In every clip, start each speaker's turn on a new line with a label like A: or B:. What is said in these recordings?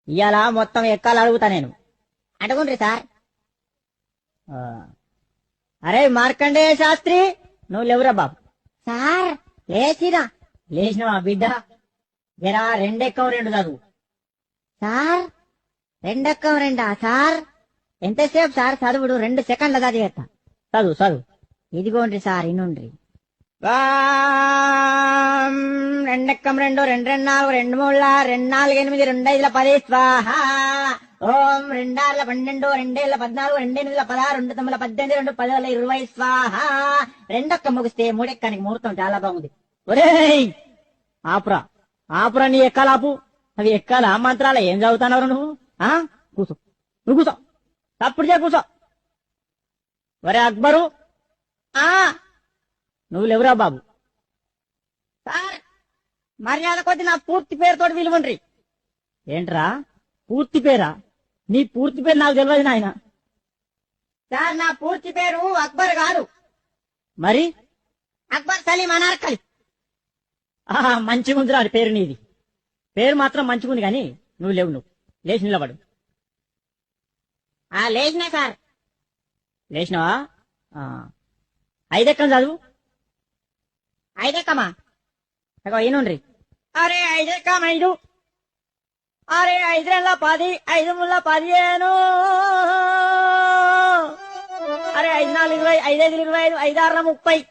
A: ఇవాళ మొత్తం ఎక్కాలు అడుగుతా నేను.
B: అడుగుండ్రి సార్.
A: ఆ, అరే మార్కండేయ శాస్త్రి, నువ్వు లేవురా బాబు.
B: సార్ లేచిరా.
A: లేచినవా బిడ్డ? జరా రెండెక్కం రెండు చదువు.
B: సార్ రెండెక్కం రెండా సార్? ఎంతసేపు సార్ చదువుడు? 2 సెకండ్ల చదివేస్తా.
A: చదువు చదువు.
B: ఇదిగోండ్రి సార్ ఇనుండ్రి.
A: రెండెక్కం రెండు, రెండు రెండు నాలుగు, రెండు మూడుల, రెండు నాలుగు ఎనిమిది, 2 5 10 స్వాహ. ఓం 2 6 12, 2 7 14, 2 8 16, 2 9 18, 2 10 20 స్వాహ. రెండొక్క ముగిస్తే మూడెక్కానికి ముహూర్తం చాలా బాగుంది. ఒరేయ్ ఆపురా ఆపురా, నీ ఎక్కాలాపు. అవి ఎక్కాల మంత్రాల ఏం చదువుతానవరు నువ్వు? కూసో, నువ్వు కూసో, తప్పుడు చే కూసో. ఒరే అక్బరు, నువ్వు లేవురా బాబు.
B: సార్ మర్యాద కొద్ది నా పూర్తి పేరుతో విలువండ్రి.
A: ఏంట్రా పూర్తి పేరా? నీ పూర్తి పేరు నాకు తెలియదు నాయన.
B: సార్ నా పూర్తి పేరు అక్బర్ కాదు,
A: మరి
B: అక్బర్ సలీం అనార్కలి.
A: మంచిగుందిరా అది పేరు నీది. పేరు మాత్రం మంచిగుంది కానీ నువ్వు లేవు. నువ్వు లేచి నిలబడు.
B: లేచినా సార్.
A: లేచినావా? 5 ఎక్కం చదువు.
B: 5 ఎక్కమా?
A: ఈనుండ్రి. అరే 5 ఎక్కం 5. అరే 5 2 10, 5 3 15. అరే 5 4 20, 5 5 25, 5 6 30,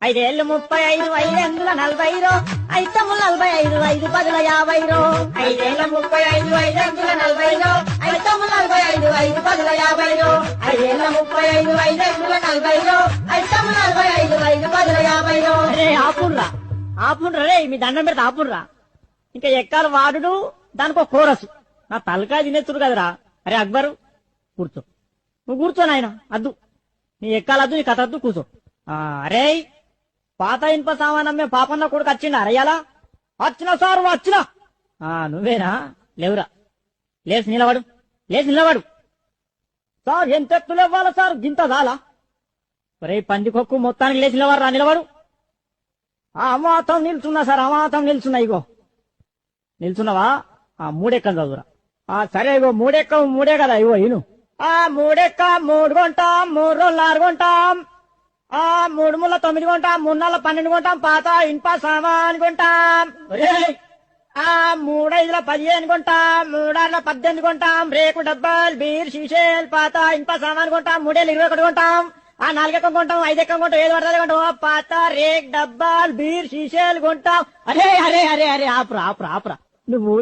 A: 5 ఏళ్ళు 35, 5 8 40, 5 9 45, 5 10 50. 5 ఏళ్ళ 35, 5 8 40, 5 9 45, 5 10 50. 5 ఏళ్ళ 35, 5 8 40, 5 9 45, 5 10 50. అరే ఆపుండ్రా రే, మీ దండం పెడితే ఆపుండ్రా. ఇంకా ఎక్కాలి వాడుడు, దానికో కోరసు. నా తలకాయ తినేస్తుడు కదరా. అరే అక్బరు కూర్చో, నువ్వు కూర్చో నాయన. అద్దు నీ ఎక్కాలద్దు, నీ కథ అద్దు, కూర్చో. అరే పాత ఇనుప సామానమ్మే పాపన్న కొడుకు వచ్చిండా? అరయ్యాలా వచ్చినా సార్ వచ్చినా. నువ్వేనా? లేవురా, లేచి నిలబడు, లేచి నిలబడు. సార్ ఎంత ఎత్తులు ఇవ్వాలా సార్? గింత దాలా? ఒరే పందికొక్కు, మొత్తానికి లేచి నిలబడరా, నిలబడు. అమాతం నిల్చున్నా సార్, అమాతం నిల్చున్నా. ఇగో నిల్చున్నావా? 3 ఎక్కం చదువురా. సరే ఇగో 3 ఎక్కం 3 కదా. ఇగో ఇను. 3 ఎక్కం 3 కొంటాం, 3 రోజులు 6 కొంటాం, 3 ముళ్ళ 9 కొంటాం, 3 నెలల 12 కొంటాం, పాత ఇనుప సామాన్ కొంటాం. 3 5 15 కొంటాం, 3 6 18 కొంటాం, రేకు డబ్బాలు బీర్ షీషేల్ పాత ఇనుప సామాన్ కొంటాం, 3 ఏళ్ళు 21 కొంటాం, 4 ఎక్కం కొంటాం, 5 ఎక్కం కొంటాం, 7 పడతాయి కొంటాం, పాత రేక్ డబ్బాలు బీర్ షీషేలు కొంటాం. అరే అరే అరే అరే ఆపురా ఆపురా ఆపురా. నువ్వు